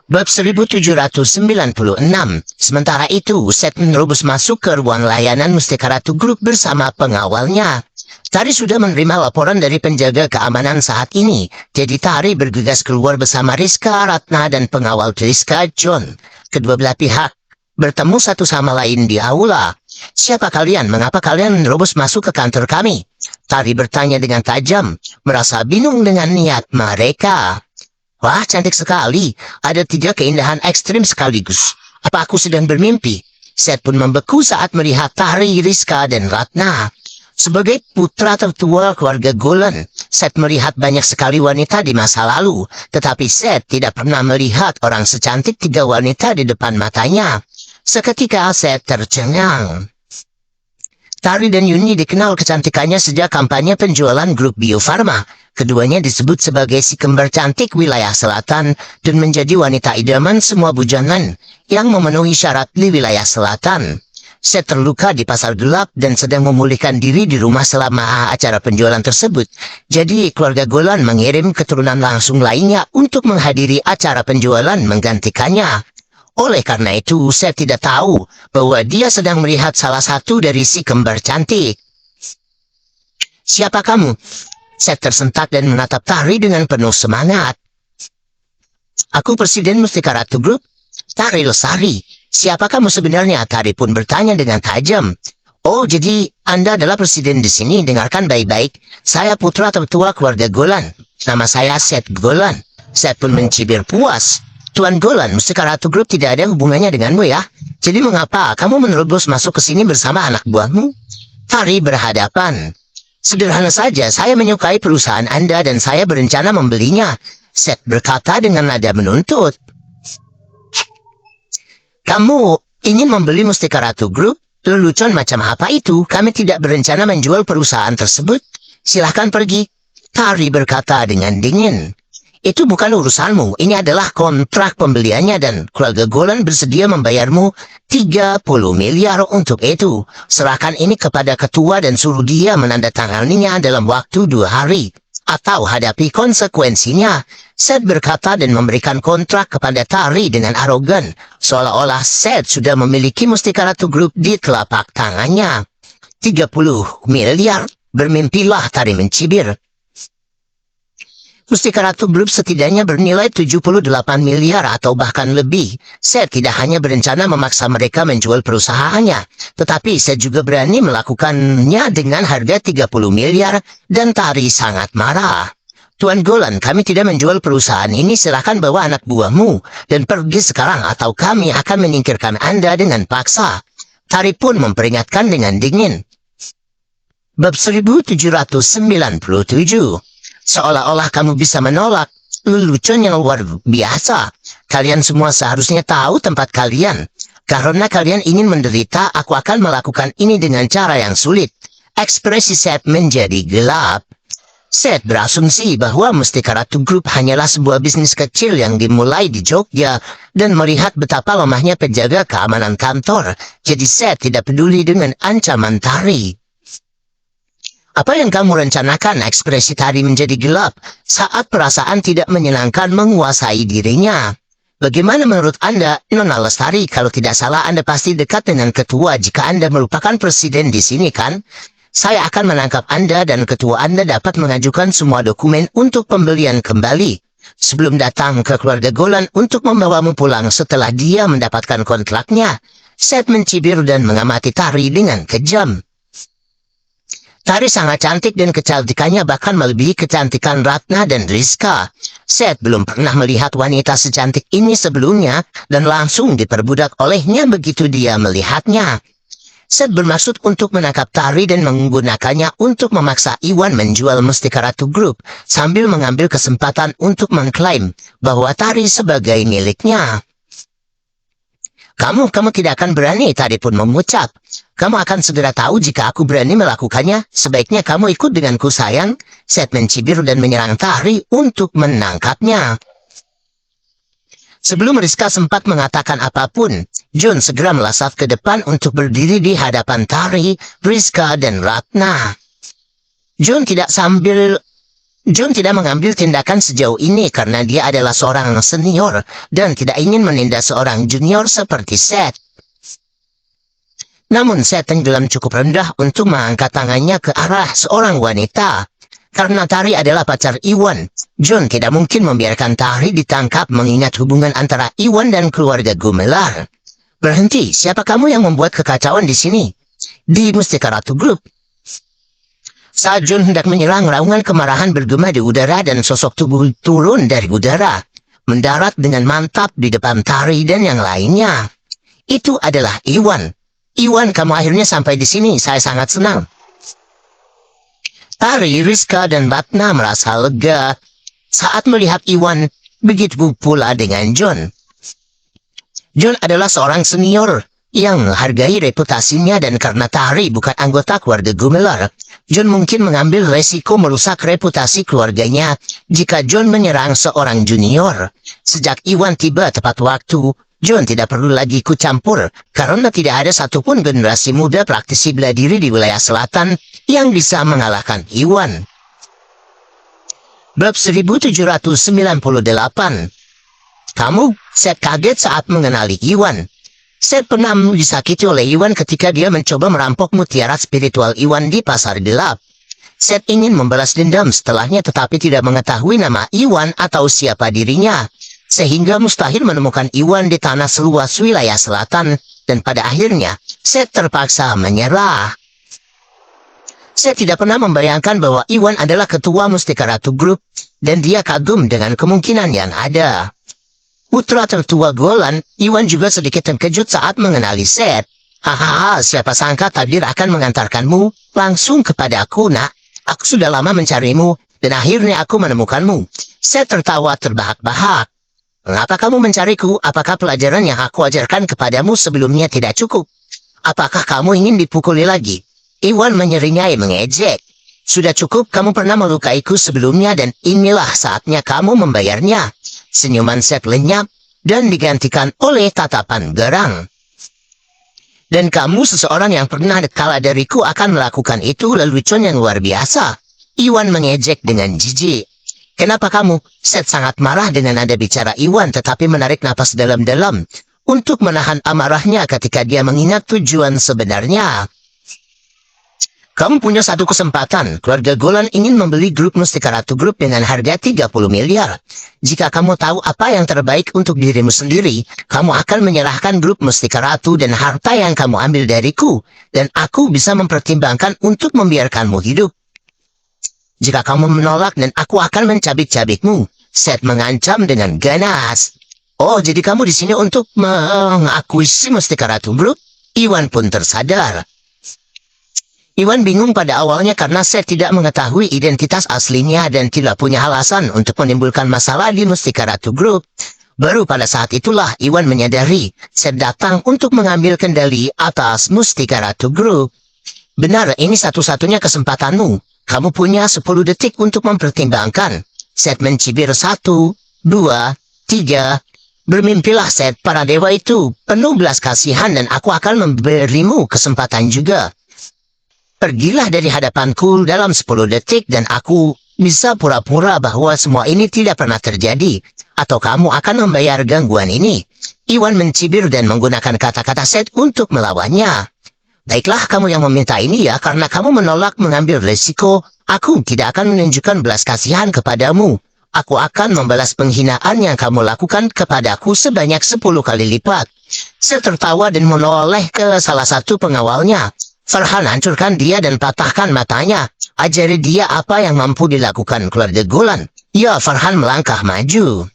Bab 1796. Sementara itu, Seth menerobos masuk ke ruang layanan Mustika Ratu Group bersama pengawalnya. Tari sudah menerima laporan dari penjaga keamanan saat ini, jadi Tari bergegas keluar bersama Rizka, Ratna, dan pengawal Rizka, John. Kedua belah pihak bertemu satu sama lain di aula. "Siapa kalian? Mengapa kalian menerobos masuk ke kantor kami?" Tari bertanya dengan tajam, merasa bingung dengan niat mereka. "Wah, cantik sekali. Ada 3 keindahan ekstrim sekaligus. Apa aku sedang bermimpi?" Seth pun membeku saat melihat Tari, Rizka, dan Ratna. Sebagai putra tertua keluarga Golan, Seth melihat banyak sekali wanita di masa lalu, tetapi Seth tidak pernah melihat orang secantik 3 wanita di depan matanya. Seketika Seth tercengang. Tari dan Yuni dikenal kecantikannya sejak kampanye penjualan grup Bio Farma. Keduanya disebut sebagai si kembar cantik wilayah selatan dan menjadi wanita idaman semua bujangan yang memenuhi syarat di wilayah selatan. Seth terluka di pasar gelap dan sedang memulihkan diri di rumah selama acara penjualan tersebut. Jadi keluarga Golan mengirim keturunan langsung lainnya untuk menghadiri acara penjualan menggantikannya. Oleh karena itu, Seth tidak tahu bahwa dia sedang melihat salah satu dari si kembar cantik. "Siapa kamu?" Seth tersentak dan menatap Tari dengan penuh semangat. "Aku Presiden Mustika Ratu Group, Tari Lestari. Siapa kamu sebenarnya?" Tari pun bertanya dengan tajam. "Oh, jadi Anda adalah presiden di sini. Dengarkan baik-baik. Saya putra tertua keluarga Golan. Nama saya Seth Golan." Seth pun mencibir puas. "Tuan Golan, Mustika Ratu Group tidak ada hubungannya denganmu ya. Jadi mengapa kamu menerobos masuk ke sini bersama anak buahmu?" Tari berhadapan. "Sederhana saja, saya menyukai perusahaan Anda dan saya berencana membelinya," Seth berkata dengan nada menuntut. "Kamu ingin membeli Mustika Ratu Group? Lelucon macam apa itu? Kami tidak berencana menjual perusahaan tersebut. Silahkan pergi," Tari berkata dengan dingin. "Itu bukan urusanmu. Ini adalah kontrak pembeliannya dan keluarga Golan bersedia membayarmu 30 miliar untuk itu. Serahkan ini kepada ketua dan suruh dia menandatanganinya dalam waktu 2 hari. Atau hadapi konsekuensinya," Seth berkata dan memberikan kontrak kepada Tari dengan arogan, seolah-olah Seth sudah memiliki Mustika Ratu Group di telapak tangannya. 30 miliar, bermimpilah, Tari mencibir. Mustika Ratu Group setidaknya bernilai 78 miliar atau bahkan lebih. Seth tidak hanya berencana memaksa mereka menjual perusahaannya, tetapi Seth juga berani melakukannya dengan harga 30 miliar dan Tari sangat marah. "Tuan Golan, kami tidak menjual perusahaan ini. Silakan bawa anak buahmu dan pergi sekarang atau kami akan menyingkirkan Anda dengan paksa." Tari pun memperingatkan dengan dingin. Bab 1797. "Seolah-olah kamu bisa menolak. Lelucon yang luar biasa. Kalian semua seharusnya tahu tempat kalian. Karena kalian ingin menderita, aku akan melakukan ini dengan cara yang sulit." Ekspresi Seth menjadi gelap. Seth berasumsi bahwa Mustika Ratu Group hanyalah sebuah bisnis kecil yang dimulai di Jogja dan melihat betapa lemahnya penjaga keamanan kantor. Jadi Seth tidak peduli dengan ancaman Tari. "Apa yang kamu rencanakan?" Ekspresi Tari menjadi gelap saat perasaan tidak menyenangkan menguasai dirinya. "Bagaimana menurut Anda, Nona Lestari? Kalau tidak salah Anda pasti dekat dengan ketua. Jika Anda merupakan presiden di sini kan? Saya akan menangkap Anda dan ketua Anda dapat mengajukan semua dokumen untuk pembelian kembali sebelum datang ke keluarga Golan untuk membawamu pulang setelah dia mendapatkan kontraknya." Seth mencibir dan mengamati Tari dengan kejam. Tari sangat cantik dan kecantikannya bahkan melebihi kecantikan Ratna dan Rizka. Seth belum pernah melihat wanita secantik ini sebelumnya dan langsung diperbudak olehnya begitu dia melihatnya. Seth bermaksud untuk menangkap Tari dan menggunakannya untuk memaksa Iwan menjual Mustika Ratu Group sambil mengambil kesempatan untuk mengklaim bahwa Tari sebagai miliknya. Kamu tidak akan berani," Tari pun mengucap. "Kamu akan segera tahu jika aku berani melakukannya. Sebaiknya kamu ikut denganku, sayang." Seth mencibir dan menyerang Tari untuk menangkapnya. Sebelum Rizka sempat mengatakan apapun, John segera melesat ke depan untuk berdiri di hadapan Tari, Rizka, dan Ratna. John tidak sambil John tidak mengambil tindakan sejauh ini karena dia adalah seorang senior dan tidak ingin menindas seorang junior seperti Seth. Namun Seth tenggelam cukup rendah untuk mengangkat tangannya ke arah seorang wanita. Karena Tari adalah pacar Iwan, John tidak mungkin membiarkan Tari ditangkap mengingat hubungan antara Iwan dan keluarga Gumelar. Berhenti, siapa kamu yang membuat kekacauan di sini? Di Mustika Ratu Group. Saat John hendak menyerang, raungan kemarahan bergema di udara dan sosok tubuh turun dari udara, mendarat dengan mantap di depan Tari dan yang lainnya. Itu adalah Iwan. Iwan, kamu akhirnya sampai di sini, saya sangat senang. Tari, Rizka, dan Batna merasa lega saat melihat Iwan, begitu pula dengan John. John adalah seorang senior yang menghargai reputasinya dan karena Tari bukan anggota keluarga Gumelar, John mungkin mengambil resiko merusak reputasi keluarganya jika John menyerang seorang junior. Sejak Iwan tiba tepat waktu, John tidak perlu lagi ikut campur karena tidak ada satupun generasi muda praktisi bela diri di wilayah selatan yang bisa mengalahkan Iwan. Bab 1798. Kamu, Seth kaget saat mengenali Iwan. Seth pernah disakiti oleh Iwan ketika dia mencoba merampok mutiara spiritual Iwan di pasar gelap. Seth ingin membalas dendam setelahnya tetapi tidak mengetahui nama Iwan atau siapa dirinya, sehingga mustahil menemukan Iwan di tanah seluas wilayah selatan, dan pada akhirnya Seth terpaksa menyerah. Seth tidak pernah membayangkan bahwa Iwan adalah ketua Mustika Ratu Group, dan dia kagum dengan kemungkinan yang ada. Putra tertua Golan, Iwan juga sedikit terkejut saat mengenali Seth. Hahaha, siapa sangka takdir akan mengantarkanmu langsung kepada aku, nak. Aku sudah lama mencarimu, dan akhirnya aku menemukanmu. Seth tertawa terbahak-bahak. Mengapa kamu mencariku? Apakah pelajaran yang aku ajarkan kepadamu sebelumnya tidak cukup? Apakah kamu ingin dipukuli lagi? Iwan menyeringai mengejek. Sudah cukup, kamu pernah melukaiku sebelumnya dan inilah saatnya kamu membayarnya. Senyuman Seth lenyap dan digantikan oleh tatapan gerang. Dan kamu seseorang yang pernah kalah dariku akan melakukan itu lelucon yang luar biasa. Iwan mengejek dengan jijik. Kenapa kamu? Seth sangat marah dengan nada bicara Iwan tetapi menarik napas dalam-dalam untuk menahan amarahnya ketika dia mengingat tujuan sebenarnya. Kamu punya satu kesempatan. Keluarga Golan ingin membeli grup Mustika Ratu Group dengan harga 30 miliar. Jika kamu tahu apa yang terbaik untuk dirimu sendiri, kamu akan menyerahkan grup Mustika Ratu dan harta yang kamu ambil dariku, dan aku bisa mempertimbangkan untuk membiarkanmu hidup. Jika kamu menolak dan aku akan mencabik-cabikmu, Seth mengancam dengan ganas. Oh, jadi kamu di sini untuk mengakuisisi Mustika Ratu Group? Iwan pun tersadar. Iwan bingung pada awalnya karena Seth tidak mengetahui identitas aslinya dan tidak punya alasan untuk menimbulkan masalah di Mustika Ratu Group. Baru pada saat itulah Iwan menyadari Seth datang untuk mengambil kendali atas Mustika Ratu Group. Benar, ini satu-satunya kesempatanmu. Kamu punya 10 detik untuk mempertimbangkan. Seth mencibir 1, 2, 3. Bermimpilah Seth, para dewa itu penuh belas kasihan dan aku akan memberimu kesempatan juga. Pergilah dari hadapanku dalam 10 detik dan aku bisa pura-pura bahwa semua ini tidak pernah terjadi. Atau kamu akan membayar gangguan ini. Iwan mencibir dan menggunakan kata-kata Seth untuk melawannya. Baiklah, kamu yang meminta ini ya, karena kamu menolak mengambil resiko. Aku tidak akan menunjukkan belas kasihan kepadamu. Aku akan membalas penghinaan yang kamu lakukan kepadaku sebanyak 10 kali lipat. Seth tertawa dan menoleh ke salah satu pengawalnya. Farhan, hancurkan dia dan patahkan matanya. Ajari dia apa yang mampu dilakukan keluarga Golan. Ya, Farhan melangkah maju.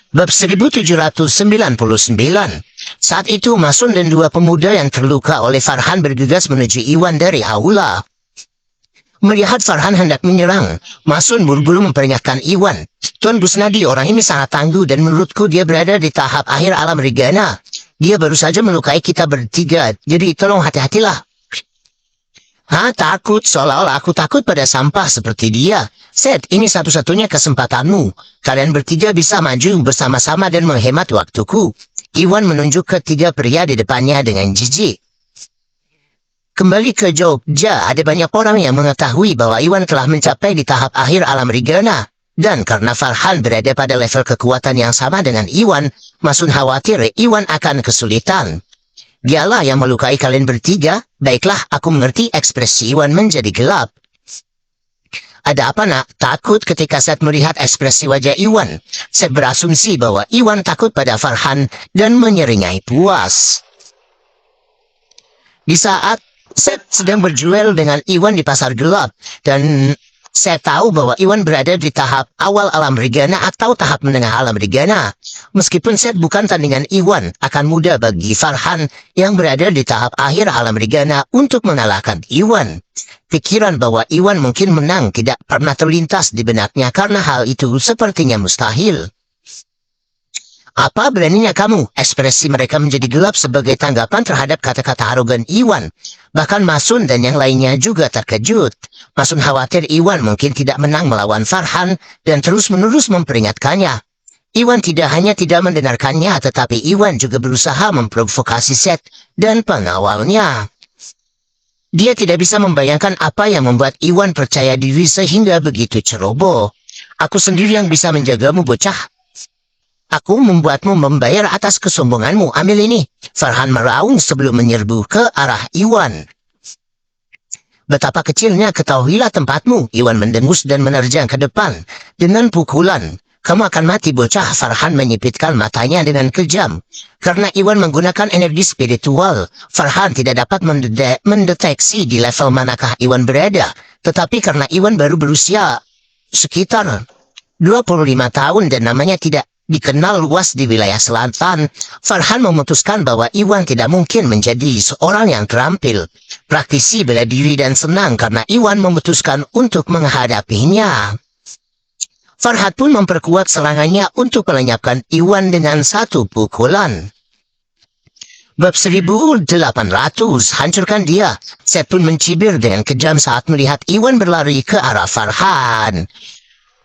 Bab 1799. Saat itu Masun dan 2 pemuda yang terluka oleh Farhan bergegas menuju Iwan dari aula. Melihat Farhan hendak menyerang, Masun buru-buru memperingatkan Iwan. Tuan Busnadi, orang ini sangat tangguh dan menurutku dia berada di tahap akhir alam Rigana. Dia baru saja melukai kita bertiga, jadi tolong hati-hatilah. Takut, seolah-olah aku takut pada sampah seperti dia. Seth, ini satu-satunya kesempatanmu. Kalian bertiga bisa maju bersama-sama dan menghemat waktuku. Iwan menunjuk ke 3 pria di depannya dengan jijik. Kembali ke Jogja, ada banyak orang yang mengetahui bahwa Iwan telah mencapai di tahap akhir alam Rigana. Dan karena Farhan berada pada level kekuatan yang sama dengan Iwan, Masun khawatir Iwan akan kesulitan. Dialah yang melukai kalian bertiga. Baiklah, aku mengerti. Ekspresi Iwan menjadi gelap. Ada apa nak? Takut ketika Seth melihat ekspresi wajah Iwan. Seth berasumsi bahwa Iwan takut pada Farhan dan menyeringai puas. Di saat Seth sedang berjual dengan Iwan di pasar gelap, dan saya tahu bahwa Iwan berada di tahap awal alam Rigana atau tahap menengah alam Rigana. Meskipun Seth bukan tandingan Iwan, akan mudah bagi Farhan yang berada di tahap akhir alam Rigana untuk mengalahkan Iwan. Pikiran bahwa Iwan mungkin menang tidak pernah terlintas di benaknya karena hal itu sepertinya mustahil. Apa beraninya kamu? Ekspresi mereka menjadi gelap sebagai tanggapan terhadap kata-kata arogan Iwan. Bahkan Masun dan yang lainnya juga terkejut. Masun khawatir Iwan mungkin tidak menang melawan Farhan dan terus-menerus memperingatkannya. Iwan tidak hanya tidak mendengarkannya, tetapi Iwan juga berusaha memprovokasi Seth dan pengawalnya. Dia tidak bisa membayangkan apa yang membuat Iwan percaya diri sehingga begitu ceroboh. Aku sendiri yang bisa menjagamu, bocah. Aku membuatmu membayar atas kesombonganmu. Ambil ini. Farhan meraung sebelum menyerbu ke arah Iwan. Betapa kecilnya, ketahuilah tempatmu. Iwan mendengus dan menerjang ke depan dengan pukulan. Kamu akan mati, bocah. Farhan menyipitkan matanya dengan kejam. Karena Iwan menggunakan energi spiritual, Farhan tidak dapat mendeteksi di level manakah Iwan berada. Tetapi karena Iwan baru berusia sekitar 25 tahun dan namanya tidak dikenal luas di wilayah selatan, Farhan memutuskan bahwa Iwan tidak mungkin menjadi seorang yang terampil, praktisi bela diri dan senang karena Iwan memutuskan untuk menghadapinya. Farhan pun memperkuat serangannya untuk melenyapkan Iwan dengan satu pukulan. Bab 1800, hancurkan dia. Seth pun mencibir dengan kejam saat melihat Iwan berlari ke arah Farhan.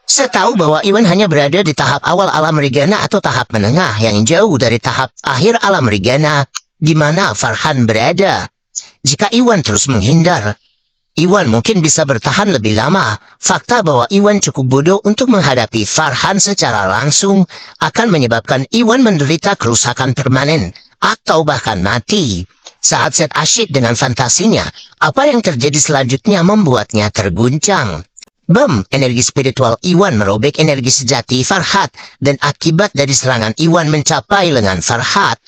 Saya tahu bahwa Iwan hanya berada di tahap awal alam Rigana atau tahap menengah yang jauh dari tahap akhir alam Rigana di mana Farhan berada. Jika Iwan terus menghindar, Iwan mungkin bisa bertahan lebih lama. Fakta bahwa Iwan cukup bodoh untuk menghadapi Farhan secara langsung akan menyebabkan Iwan menderita kerusakan permanen atau bahkan mati. Saat Seth asyik dengan fantasinya, apa yang terjadi selanjutnya membuatnya terguncang. Bam, energi spiritual Iwan merobek energi sejati Farhat dan akibat dari serangan Iwan mencapai lengan Farhat.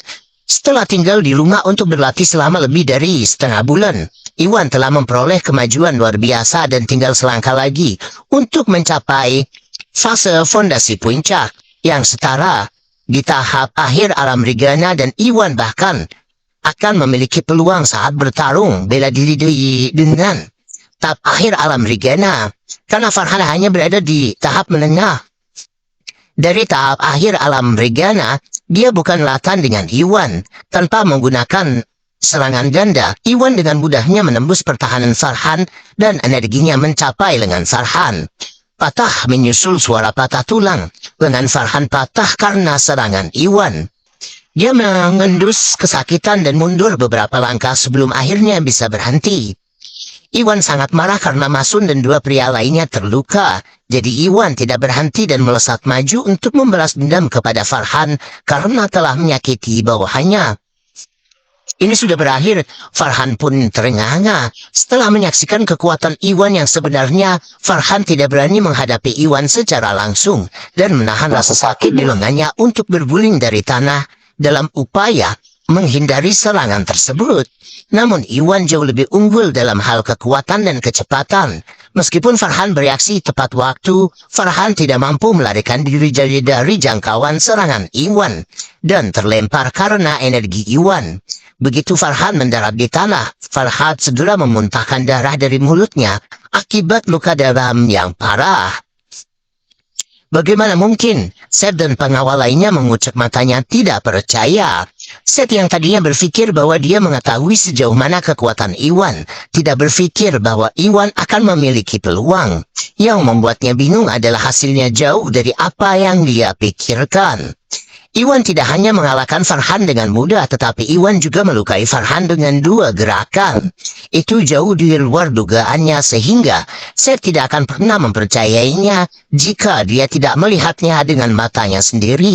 Setelah tinggal di rumah untuk berlatih selama lebih dari setengah bulan, Iwan telah memperoleh kemajuan luar biasa dan tinggal selangkah lagi untuk mencapai fase fondasi puncak yang setara di tahap akhir alam Rigana, dan Iwan bahkan akan memiliki peluang saat bertarung bela diri dengan tahap akhir alam Rigana. Karena Farhan hanya berada di tahap menengah. Dari tahap akhir alam Rigana, dia bukanlah tandingan Iwan. Tanpa menggunakan serangan ganda, Iwan dengan mudahnya menembus pertahanan Farhan dan energinya mencapai lengan Farhan. Patah menyusul suara patah tulang. Lengan Farhan patah karena serangan Iwan. Dia mengendus kesakitan dan mundur beberapa langkah sebelum akhirnya bisa berhenti. Iwan sangat marah karena Masun dan dua pria lainnya terluka. Jadi Iwan tidak berhenti dan melesat maju untuk membalas dendam kepada Farhan karena telah menyakiti bawahannya. Ini sudah berakhir. Farhan pun terengah-engah. Setelah menyaksikan kekuatan Iwan yang sebenarnya, Farhan tidak berani menghadapi Iwan secara langsung dan menahan rasa sakit di lengannya untuk berguling dari tanah dalam upaya menghindari serangan tersebut. Namun Iwan jauh lebih unggul dalam hal kekuatan dan kecepatan. Meskipun Farhan bereaksi tepat waktu, Farhan tidak mampu melarikan diri dari jangkauan serangan Iwan dan terlempar karena energi Iwan. Begitu Farhan mendarat di tanah, Farhan segera memuntahkan darah dari mulutnya akibat luka dalam yang parah. Bagaimana mungkin? Seth dan pengawal lainnya mengucek matanya tidak percaya. Seth yang tadinya berpikir bahwa dia mengetahui sejauh mana kekuatan Iwan, tidak berpikir bahwa Iwan akan memiliki peluang. Yang membuatnya bingung adalah hasilnya jauh dari apa yang dia pikirkan. Iwan tidak hanya mengalahkan Farhan dengan mudah, tetapi Iwan juga melukai Farhan dengan 2 gerakan. Itu jauh di luar dugaannya sehingga saya tidak akan pernah mempercayainya jika dia tidak melihatnya dengan matanya sendiri.